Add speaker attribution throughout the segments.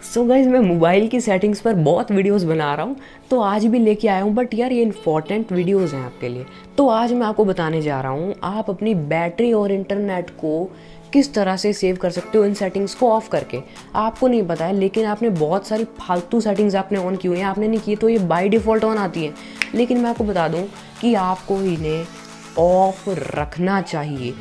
Speaker 1: So guys मैं mobile की settings पर बहुत वीडियोस बना रहा हूँ, तो आज भी लेके आया हूँ। बट यार ये इंपॉर्टेंट वीडियोस हैं आपके लिए। तो आज मैं आपको बताने जा रहा हूँ आप अपनी बैटरी और इंटरनेट को किस तरह से सेव कर सकते हो इन सेटिंग्स को ऑफ करके। आपको नहीं पता है, लेकिन आपने बहुत सारी फालतू सेटिंग्स आपने ऑन की हुई हैं। आपने नहीं की तो ये बाय डिफ़ॉल्ट ऑन आती है, लेकिन मैं आपको बता दूँ कि आपको इन्हें ऑफ रखना चाहिए।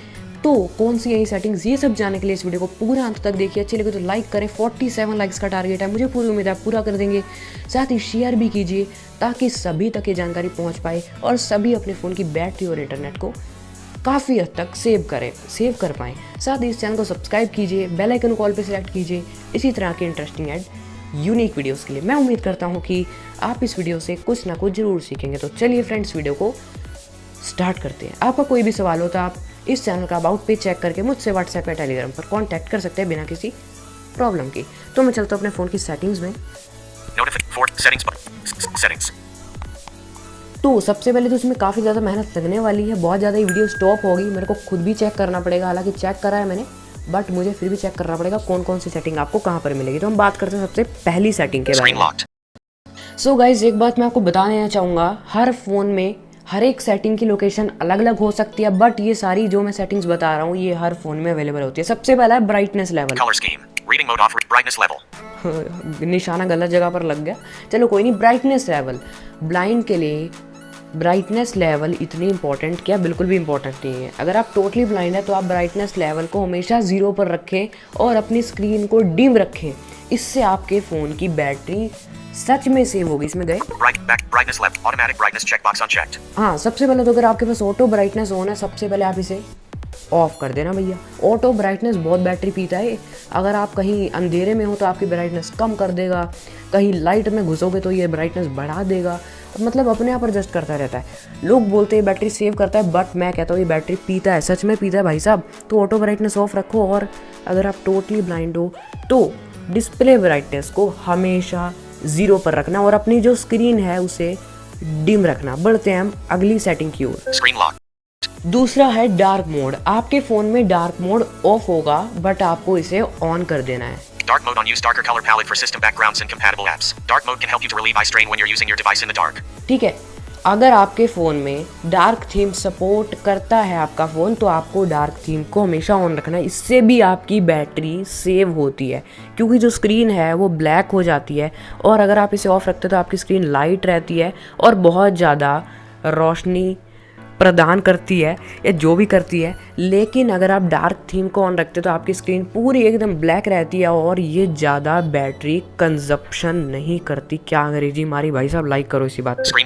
Speaker 1: तो कौन सी यही सेटिंग्स, ये सब जानने के लिए इस वीडियो को पूरा अंत तक देखिए। अच्छी लगे तो लाइक करें। 47 लाइक्स का टारगेट है, मुझे पूरी उम्मीद है आप पूरा कर देंगे। साथ ही शेयर भी कीजिए ताकि सभी तक ये जानकारी पहुंच पाए और सभी अपने फ़ोन की बैटरी और इंटरनेट को काफ़ी हद तक सेव कर पाएँ। साथ ही इस चैनल को सब्सक्राइब कीजिए, बेल आइकन कॉल पर सिलेक्ट कीजिए इसी तरह के इंटरेस्टिंग एंड यूनिक वीडियोज़ के लिए। मैं उम्मीद करता हूँ कि आप इस वीडियो से कुछ ना कुछ ज़रूर सीखेंगे। तो चलिए फ्रेंड्स, वीडियो को स्टार्ट करते हैं। आपका कोई भी सवाल हो तो आप इस चैनल का अबाउट पेज चेक करके मुझसे व्हाट्सएप या टेलीग्राम पर कांटेक्ट कर सकते हैं बिना किसी प्रॉब्लम की। तो मैं चलता हूँ अपने फ़ोन की सेटिंग्स में। तो सबसे पहले तो इसमें काफ़ी ज़्यादा मेहनत लगने वाली है, बहुत ज़्यादा ये वीडियो स्टॉप होगी, मेरे को खुद भी चेक करना पड़ेगा। हालांकि चेक करा है मैंने, बट मुझे फिर भी चेक करना पड़ेगा कौन कौन सी सेटिंग आपको कहाँ पर मिलेगी। तो हम बात करते हैं सबसे पहली सेटिंग के बारे में। सो गाइज, एक बात मैं आपको बता देना चाहूँगा, हर फ़ोन में हर एक सेटिंग की लोकेशन अलग अलग हो सकती है, बट ये सारी जो मैं सेटिंग्स बता रहा हूँ ये हर फ़ोन में अवेलेबल होती है। सबसे पहला है ब्राइटनेस लेवल। निशाना गलत जगह पर लग गया, चलो कोई नहीं। ब्राइटनेस लेवल, ब्लाइंड के लिए ब्राइटनेस लेवल इतनी इंपॉर्टेंट क्या, बिल्कुल भी इंपॉर्टेंट नहीं है। अगर आप टोटली ब्लाइंड है तो आप ब्राइटनेस लेवल को हमेशा 0 पर रखें और अपनी स्क्रीन को डिम रखें। इससे आपके फ़ोन की बैटरी सच में सेव होगी। इसमें गए हाँ, सबसे पहले तो अगर आपके पास ऑटो ब्राइटनेस ऑन है, सबसे पहले आप इसे ऑफ कर देना भैया। ऑटो ब्राइटनेस बहुत बैटरी पीता है। अगर आप कहीं अंधेरे में हो तो आपकी ब्राइटनेस कम कर देगा, कहीं लाइट में घुसोगे तो ये ब्राइटनेस बढ़ा देगा। मतलब अपने आप एडजस्ट करता रहता है। लोग बोलते हैं बैटरी सेव करता है, बट मैं कहता हूँ ये बैटरी पीता है, सच में पीता है भाई साहब। तो ऑटो ब्राइटनेस ऑफ रखो। और अगर आप टोटली ब्लाइंड हो तो डिस्प्ले ब्राइटनेस को हमेशा 0 पर रखना और अपनी जो स्क्रीन है उसे डिम रखना। बढ़ते हैं हम अगली सेटिंग की ओर। दूसरा है डार्क मोड। आपके फ़ोन में डार्क मोड ऑफ होगा, बट आपको इसे ऑन कर देना है।
Speaker 2: Dark mode on. Use darker color palette for system backgrounds and compatible apps. Dark mode can help you to relieve eye strain when you're using your device in the dark.
Speaker 1: ठीक है, अगर आपके phone में dark theme support करता है आपका phone, तो आपको डार्क थीम को हमेशा ऑन रखना है। इससे भी आपकी बैटरी सेव होती है, क्योंकि जो स्क्रीन है वो ब्लैक हो जाती है। और अगर आप इसे ऑफ रखते हो तो आपकी स्क्रीन लाइट रहती है और बहुत ज़्यादा रोशनी प्रदान करती है या जो भी करती है। लेकिन अगर आप डार्क थीम को ऑन रखते हो तो आपकी स्क्रीन पूरी एकदम ब्लैक रहती है और ये ज़्यादा बैटरी कंजप्शन नहीं करती। क्या अंग्रेजी मारी भाई साहब, लाइक करो इसी बात पे।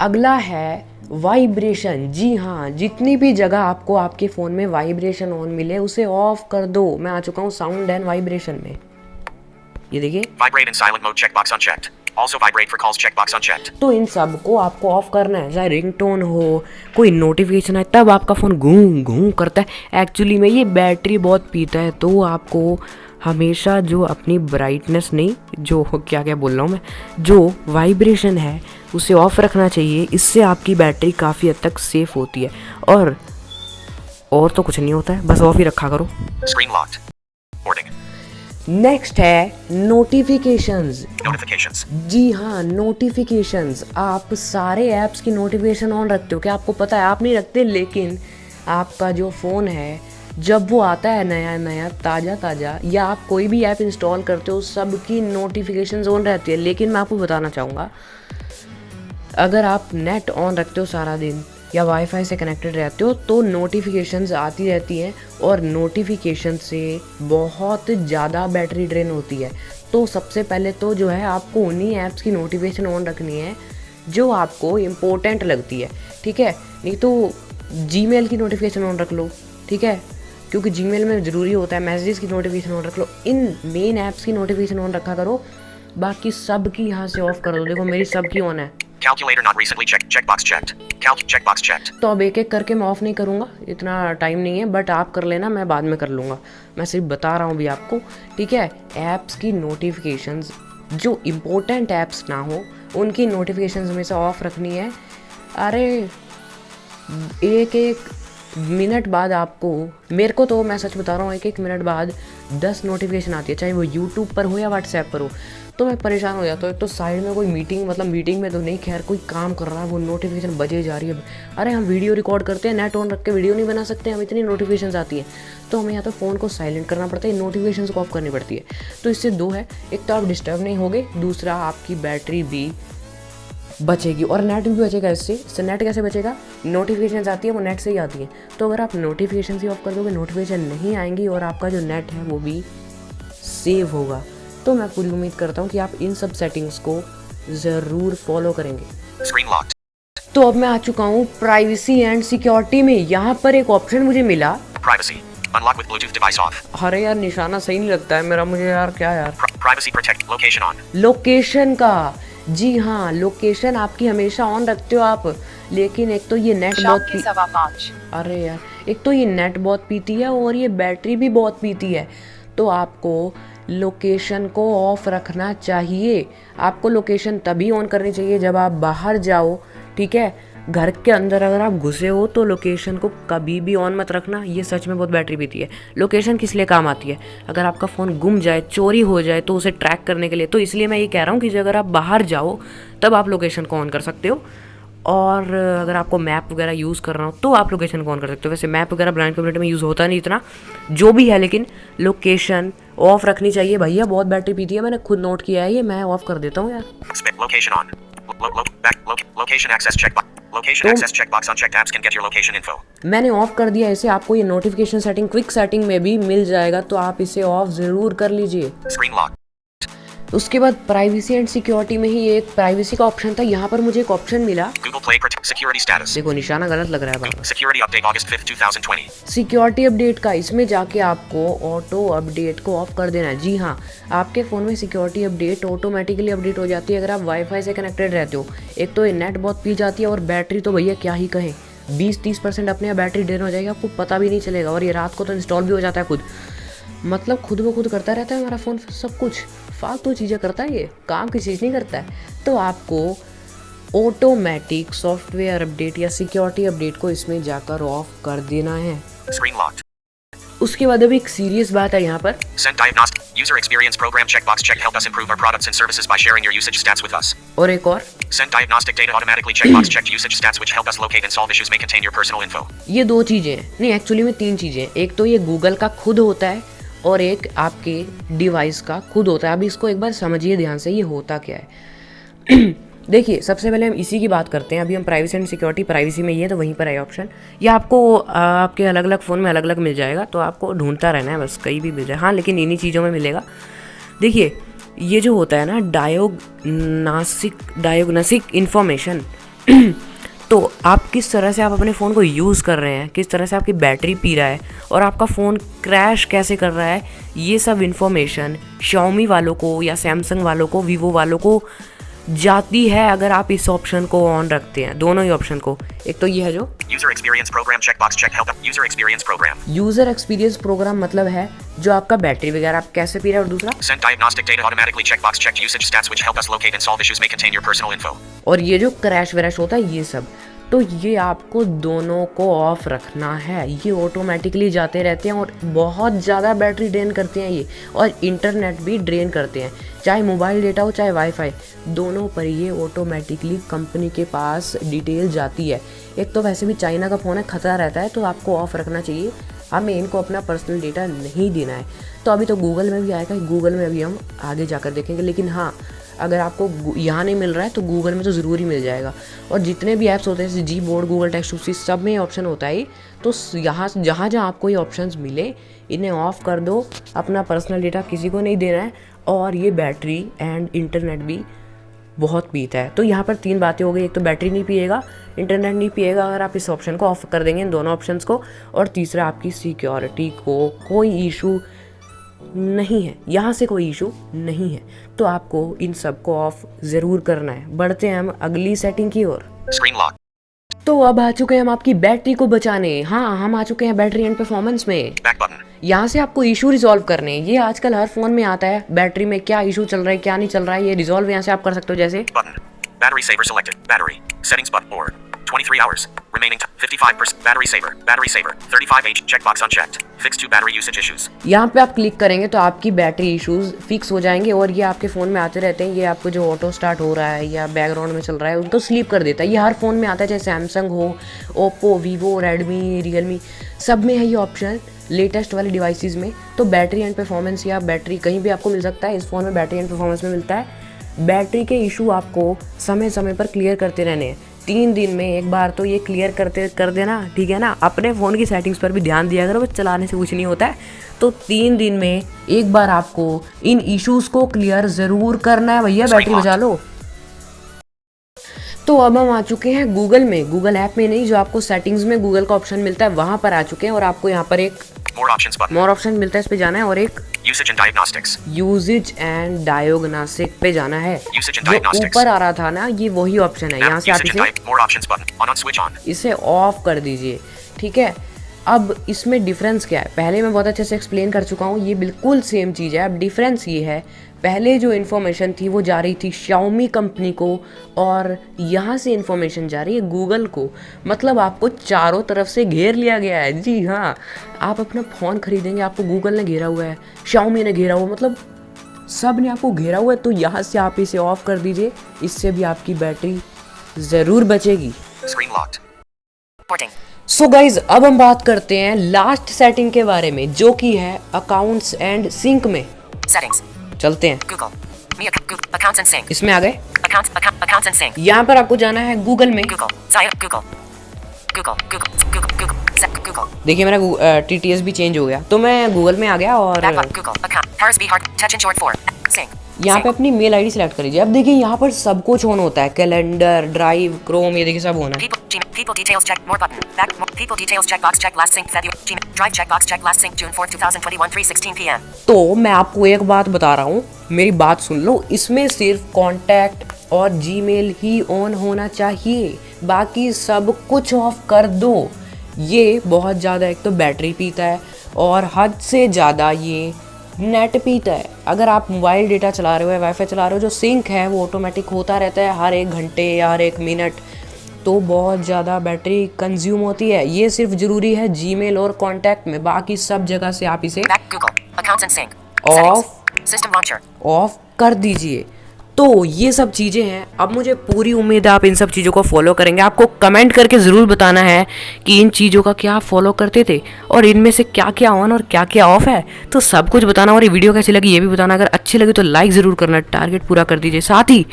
Speaker 1: अगला है वाइब्रेशन। जी हाँ, जितनी भी जगह आपको आपके फ़ोन में वाइब्रेशन ऑन मिले उसे ऑफ कर दो। मैं आ चुका हूँ साउंड एंड वाइब्रेशन में। ये देखिए,
Speaker 2: vibrate in silent mode, checkbox unchecked. Also vibrate for calls, checkbox unchecked.
Speaker 1: तो इन सब को आपको ऑफ करना है। चाहे रिंगटोन हो, कोई नोटिफिकेशन है, तब आपका फ़ोन घूं घूं करता है। एक्चुअली में ये बैटरी बहुत पीता है, तो आपको हमेशा जो अपनी ब्राइटनेस नहीं, जो क्या क्या बोल रहा हूँ मैं, जो वाइब्रेशन है उसे ऑफ रखना चाहिए। इससे आपकी बैटरी काफ़ी हद तक सेफ होती है। और तो कुछ नहीं होता है, बस ऑफ ही रखा करो।
Speaker 2: Screen locked. Boarding.
Speaker 1: नेक्स्ट है नोटिफिकेशंस।
Speaker 2: Notifications.
Speaker 1: जी हाँ, नोटिफिकेशंस। आप सारे ऐप्स की नोटिफिकेशन ऑन रखते हो क्या? आपको पता है आप नहीं रखते, लेकिन आपका जो फ़ोन है जब वो आता है नया नया ताज़ा या आप कोई भी ऐप इंस्टॉल करते हो, सबकी नोटिफिकेशंस ऑन रहती है। लेकिन मैं आपको बताना चाहूँगा, अगर आप नेट ऑन रखते हो सारा दिन या वाईफाई से कनेक्टेड रहते हो तो नोटिफिकेशंस आती रहती हैं और नोटिफिकेशन से बहुत ज़्यादा बैटरी ड्रेन होती है। तो सबसे पहले तो जो है आपको उन्हीं ऐप्स की नोटिफिकेशन ऑन रखनी है जो आपको इम्पोर्टेंट लगती है, ठीक है? नहीं तो जीमेल की नोटिफिकेशन ऑन रख लो, ठीक है, क्योंकि जीमेल में ज़रूरी होता है। मैसेजेस की नोटिफिकेशन ऑन रख लो। इन मेन ऐप्स की नोटिफिकेशन ऑन रखा करो, बाकी सब की यहाँ से ऑफ कर दो। देखो मेरी सब की ऑन है।
Speaker 2: Calculator not recently checked. Checkbox checked. Checkbox checked.
Speaker 1: तो अब एक एक करके मैं ऑफ़ नहीं करूँगा, इतना टाइम नहीं है, बट आप कर लेना, मैं बाद में कर लूँगा। मैं सिर्फ बता रहा हूँ भी आपको, ठीक है? ऐप्स की नोटिफिकेशंस, जो इम्पोर्टेंट ऐप्स ना हो उनकी नोटिफिकेशंस हमेशा ऑफ रखनी है। अरे एक एक मिनट बाद आपको, मेरे को तो मैं सच बता रहा हूँ, एक एक मिनट बाद 10 नोटिफिकेशन आती है, चाहे वो यूट्यूब पर हो या व्हाट्सएप पर हो, तो मैं परेशान हो जाता हूँ। एक तो साइड में कोई मीटिंग, मतलब मीटिंग में तो नहीं, खैर कोई काम कर रहा है, वो नोटिफिकेशन बजे जा रही है। अरे हम वीडियो रिकॉर्ड करते हैं, नेट ऑन रख के वीडियो नहीं बना सकते हम, इतनी नोटिफिकेशन आती है। तो हमें या तो फ़ोन को साइलेंट करना पड़ता है, नोटिफिकेशन को ऑफ करनी पड़ती है। तो इससे दो है, एक तो आप डिस्टर्ब नहीं होगे, दूसरा आपकी बैटरी भी बचेगी और नेट भी बचेगा। इससे नेट कैसे बचेगा, नोटिफिकेशन आती है वो नेट से ही आती है। तो अगर आप नोटिफिकेशन ही ऑफ कर दोगे, नोटिफिकेशन नहीं आएंगी और आपका जो नेट है वो भी सेव होगा। तो मैं पूरी उम्मीद करता हूँ कि आप इन सब सेटिंग्स को ज़रूर फॉलो करेंगे।
Speaker 2: Screen locked.
Speaker 1: तो अब मैं आ चुका हूँ प्राइवेसी एंड सिक्योरिटी में। यहाँ पर एक ऑप्शन मुझे मिला,
Speaker 2: Privacy. Unlock with Bluetooth device off.
Speaker 1: अरे यार निशाना सही नहीं लगता है मेरा, मुझे यार क्या यार।
Speaker 2: Privacy protect. Location on.
Speaker 1: Location का, जी हाँ, लोकेशन आपकी हमेशा ऑन रखते हो आप, लेकिन एक तो ये नेट बहुत अरे यार, एक तो ये नेट बहुत पीती है और ये बैटरी भी बहुत पीती है। तो आपको लोकेशन को ऑफ रखना चाहिए। आपको लोकेशन तभी ऑन करनी चाहिए जब आप बाहर जाओ, ठीक है। घर के अंदर अगर आप घुसे हो तो लोकेशन को कभी भी ऑन मत रखना, ये सच में बहुत बैटरी पीती है। लोकेशन किस लिए काम आती है, अगर आपका फ़ोन गुम जाए, चोरी हो जाए तो उसे ट्रैक करने के लिए। तो इसलिए मैं ये कह रहा हूँ कि अगर आप बाहर जाओ तब आप लोकेशन को ऑन कर सकते हो, और अगर आपको मैप वगैरह यूज़ करना हो तो आप लोकेशन को ऑन कर सकते हो। वैसे मैप वगैरह ब्लाइंड कम्युनिटी में यूज़ होता नहीं इतना, जो भी है, लेकिन लोकेशन ऑफ रखनी चाहिए भैया, बहुत बैटरी पीती है, मैंने खुद नोट किया है ये। मैं ऑफ कर देता हूँ यार।
Speaker 2: Location on. Location access checkbox. Location access checkbox unchecked. Apps can get your location info.
Speaker 1: मैंने ऑफ कर दिया इसे। आपको ये नोटिफिकेशन सेटिंग क्विक सेटिंग में भी मिल जाएगा, तो आप इसे ऑफ ज़रूर कर लीजिए।
Speaker 2: Screen lock.
Speaker 1: उसके बाद प्राइवेसी एंड सिक्योरिटी में ही एक प्राइवेसी का ऑप्शन था, यहाँ पर मुझे एक ऑप्शन मिला।
Speaker 2: Google Play protect security status.
Speaker 1: देखो निशाना गलत लग रहा है बाबा।
Speaker 2: Security update August 5th, 2020.
Speaker 1: Security update का, इसमें जाके आपको ऑटो अपडेट को ऑफ कर देना है। जी हाँ, आपके फ़ोन में सिक्योरिटी अपडेट ऑटोमेटिकली अपडेट हो जाती है अगर आप वाईफाई से कनेक्टेड रहते हो। एक तो ये नेट बहुत पी जाती है और बैटरी तो भैया क्या ही कहें, 20-30% अपने आप बैटरी ड्रेन हो जाएगी, आपको पता भी नहीं चलेगा। और ये रात को तो इंस्टॉल भी हो जाता है खुद, मतलब खुद ब खुद करता रहता है हमारा फ़ोन, सब कुछ फालतू चीज़ें करता है, ये काम की चीज़ नहीं करता है। तो आपको ऑटोमेटिक सॉफ्टवेयर अपडेट या सिक्योरिटी अपडेट को इसमें जाकर ऑफ कर देना है।
Speaker 2: Screen locked.
Speaker 1: उसके बाद अभी एक सीरियस बात है यहाँ पर।
Speaker 2: Send diagnostic. User experience program checkbox check. Help us improve our products and services by sharing your usage stats with us.
Speaker 1: और एक और,
Speaker 2: Send diagnostic data automatically checkbox checked usage stats which help us locate and solve issues may contain your personal info.
Speaker 1: ये दो चीज़ें हैं, नहीं actually में 3 चीज़ें हैं। एक तो ये गूगल का खुद होता है और एक आपके डिवाइस का खुद होता है। अभी इसको एक बार समझिए ध्यान से, ये होता क्या है। देखिए, सबसे पहले हम इसी की बात करते हैं। अभी हम प्राइवेसी एंड सिक्योरिटी, प्राइवेसी में ये है तो वहीं पर है ऑप्शन। ये आपको आपके अलग अलग फ़ोन में अलग अलग मिल जाएगा, तो आपको ढूंढता रहना है बस, कहीं भी मिल जाए। हाँ, लेकिन इन्हीं चीज़ों में मिलेगा। देखिए, ये जो होता है ना डायग्नोस्टिक इन्फॉर्मेशन, तो आप किस तरह से आप अपने फ़ोन को यूज़ कर रहे हैं, किस तरह से आपकी बैटरी पी रहा है और आपका फ़ोन क्रैश कैसे कर रहा है, ये सब इन्फॉर्मेशन Xiaomi वालों को या Samsung वालों को, Vivo वालों को जाती है अगर आप इस ऑप्शन को ऑन रखते हैं, दोनों ही ऑप्शन को। एक तो ये है जो
Speaker 2: User experience program checkbox check help. User experience program.
Speaker 1: User experience program, मतलब है जो आपका बैटरी वगैरह आप कैसे पी रहे हैं, और दूसरा
Speaker 2: Send diagnostic data automatically checkbox checked usage stats which help us locate and solve issues may contain your personal info.
Speaker 1: और ये जो क्रैश वैश होता है ये सब, तो ये आपको दोनों को ऑफ रखना है। ये ऑटोमेटिकली जाते रहते हैं और बहुत ज़्यादा बैटरी ड्रेन करते हैं ये, और इंटरनेट भी ड्रेन करते हैं, चाहे मोबाइल डेटा हो चाहे वाईफाई, दोनों पर ये ऑटोमेटिकली कंपनी के पास डिटेल जाती है। एक तो वैसे भी चाइना का फ़ोन है, खतरा रहता है, तो आपको ऑफ रखना चाहिए। हमें इनको अपना पर्सनल डेटा नहीं देना है। तो अभी तो गूगल में भी आएगा, गूगल में अभी हम आगे जाकर देखेंगे, लेकिन हाँ, अगर आपको यहाँ नहीं मिल रहा है तो गूगल में तो ज़रूर ही मिल जाएगा। और जितने भी ऐप्स होते हैं जैसे Gboard, Google text to speech, सब में ऑप्शन होता है। तो यहाँ जहाँ जहाँ आपको ये ऑप्शंस मिले, इन्हें ऑफ़ कर दो। अपना पर्सनल डेटा किसी को नहीं देना है, और ये बैटरी एंड इंटरनेट भी बहुत पीता है। तो यहाँ पर 3 बातें हो गई, एक तो बैटरी नहीं पिएगा, इंटरनेट नहीं पिएगा अगर आप इस ऑप्शन को ऑफ कर देंगे, इन दोनों ऑप्शंस को, और तीसरा आपकी सिक्योरिटी को कोई इशू नहीं है, यहाँ से कोई इशू नहीं है। तो आपको इन सब को ऑफ ज़रूर करना है। बढ़ते हैं हम अगली सेटिंग की ओर।
Speaker 2: Screen lock.
Speaker 1: तो अब आ चुके हैं हम आपकी बैटरी को बचाने। हाँ, हम आ चुके हैं बैटरी एंड परफॉर्मेंस में।
Speaker 2: Back button.
Speaker 1: यहाँ से आपको इशू रिजॉल्व करने हैं। ये आजकल हर फोन में आता है, बैटरी में क्या इशू चल रहा है क्या नहीं चल रहा है, ये रिजॉल्व यहाँ से आप कर सकते हो। जैसे
Speaker 2: Button. Battery saver selected. Battery. Settings button or 23 hours. Remaining 55% battery saver. Battery saver. 35H. Checkbox unchecked. Fix 2 battery usage issues.
Speaker 1: यहाँ पे आप क्लिक करेंगे तो आपकी बैटरी इश्यूज फिक्स हो जाएंगे और ये आपके फ़ोन में आते रहते हैं। ये आपको जो ऑटो स्टार्ट हो रहा है या बैकग्राउंड में चल रहा है उनको स्लीप कर देता है। ये हर फ़ोन में आता है, चाहे सैमसंग हो, ओप्पो, वीवो, रेडमी, रियलमी, सब में है ये ऑप्शन लेटेस्ट वाली डिवाइसेस में। तो बैटरी एंड परफॉर्मेंस या बैटरी कहीं भी आपको मिल सकता है, इस फ़ोन में बैटरी एंड परफॉर्मेंस में मिलता है। बैटरी के इशू आपको समय समय पर क्लियर करते रहने हैं। 3 दिन में एक बार तो ये क्लियर कर देना, ठीक है ना। अपने फ़ोन की सेटिंग्स पर भी ध्यान दिया करो, बस चलाने से कुछ नहीं होता है। तो 3 दिन में एक बार आपको इन इश्यूज़ को क्लियर ज़रूर करना है भैया, बैटरी बचा लो। तो अब हम आ चुके हैं गूगल में, गूगल ऐप में नहीं, जो आपको सेटिंग्स में गूगल का ऑप्शन मिलता है वहाँ पर आ चुके हैं और आपको यहाँ पर एक मोर ऑप्शन मिलता है, इस पे जाना है और एक
Speaker 2: यूसेज एंड डायग्नोस्टिक्स
Speaker 1: पे जाना है। जो ऊपर आ रहा था ना, ये वही ऑप्शन है। यहाँ से आप इसे ऑफ कर दीजिए, ठीक है। अब इसमें डिफरेंस क्या है, पहले मैं बहुत अच्छे से एक्सप्लेन कर चुका हूँ, ये बिल्कुल सेम चीज़ है। अब डिफरेंस ये है, पहले जो इन्फॉर्मेशन थी वो जा रही थी Xiaomi कंपनी को और यहाँ से इन्फॉर्मेशन जा रही है गूगल को। मतलब आपको चारों तरफ से घेर लिया गया है। जी हाँ, आप अपना फ़ोन खरीदेंगे, आपको गूगल ने घेरा हुआ है, Xiaomi ने घेरा हुआ, मतलब सब ने आपको घेरा हुआ है। तो यहाँ से आप इसे ऑफ कर दीजिए, इससे भी आपकी बैटरी ज़रूर बचेगी। सो गाइज, अब हम बात करते हैं लास्ट सेटिंग के बारे में, जो कि है अकाउंट्स एंड सिंक में।
Speaker 3: Settings.
Speaker 1: चलते हैं,
Speaker 3: Google. Me accounts and sync.
Speaker 1: इसमें आ गए।
Speaker 3: Accounts and sync.
Speaker 1: यहाँ पर आपको जाना है गूगल में।
Speaker 3: Google. Google. Google.
Speaker 1: देखिए मेरा TTS भी चेंज हो गया, तो मैं गूगल में आ गया और
Speaker 3: Google. Account. Paris B Hard. Touch and short 4. Sync.
Speaker 1: यहाँ पे अपनी मेल आईडी सेलेक्ट कर लीजिए। अब देखिए यहाँ पर सब कुछ ऑन होता है, कैलेंडर, ड्राइव, क्रोम, ये देखिए सब होना है।
Speaker 3: People details check more button. Back people details checkbox check last sync February. Gmail Drive checkbox check last sync June 4th 2021 3:16 p.m.
Speaker 1: तो मैं आपको एक बात बता रहा हूँ, मेरी बात सुन लो, इसमें सिर्फ कॉन्टैक्ट और जीमेल ही ऑन होना चाहिए, बाकी सब कुछ ऑफ कर दो। ये बहुत ज़्यादा एक तो बैटरी पीता है और हद से ज़्यादा ये नेट पीता है। अगर आप मोबाइल डेटा चला रहे हो या वाईफाई चला रहे हो, जो सिंक है वो ऑटोमेटिक होता रहता है हर 1 घंटे या हर 1 मिनट, तो बहुत ज़्यादा बैटरी कंज्यूम होती है। ये सिर्फ ज़रूरी है जीमेल और कॉन्टैक्ट में, बाकी सब जगह से आप इसे ऑफ कर दीजिए। तो ये सब चीज़ें हैं। अब मुझे पूरी उम्मीद है आप इन सब चीज़ों को फॉलो करेंगे। आपको कमेंट करके ज़रूर बताना है कि इन चीज़ों का क्या आप फॉलो करते थे और इनमें से क्या क्या ऑन और क्या क्या ऑफ है, तो सब कुछ बताना। और ये वीडियो कैसी लगी ये भी बताना। अगर अच्छी लगी तो लाइक ज़रूर करना, टारगेट पूरा कर दीजिए। साथ ही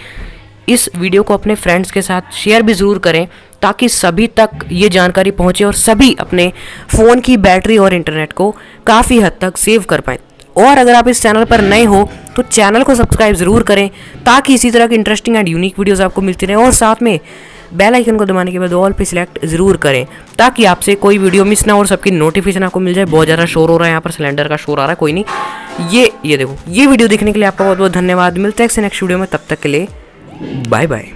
Speaker 1: इस वीडियो को अपने फ्रेंड्स के साथ शेयर भी ज़रूर करें, ताकि सभी तक ये जानकारी पहुँचे और सभी अपने फ़ोन की बैटरी और इंटरनेट को काफ़ी हद तक सेव कर पाएँ। और अगर आप इस चैनल पर नए हो तो चैनल को सब्सक्राइब ज़रूर करें, ताकि इसी तरह की इंटरेस्टिंग एंड यूनिक वीडियोस आपको मिलती रहें। और साथ में बेल आइकन को दबाने के बाद ऑल पे सिलेक्ट ज़रूर करें, ताकि आपसे कोई वीडियो मिस ना हो और सबकी नोटिफिकेशन आपको मिल जाए। बहुत ज़्यादा शोर हो रहा है यहाँ पर, सिलेंडर का शोर आ रहा है, कोई नहीं। ये देखो, ये वीडियो देखने के लिए आपका बहुत बहुत धन्यवाद। मिलते हैं नेक्स्ट वीडियो में, तब तक के लिए बाय बाय।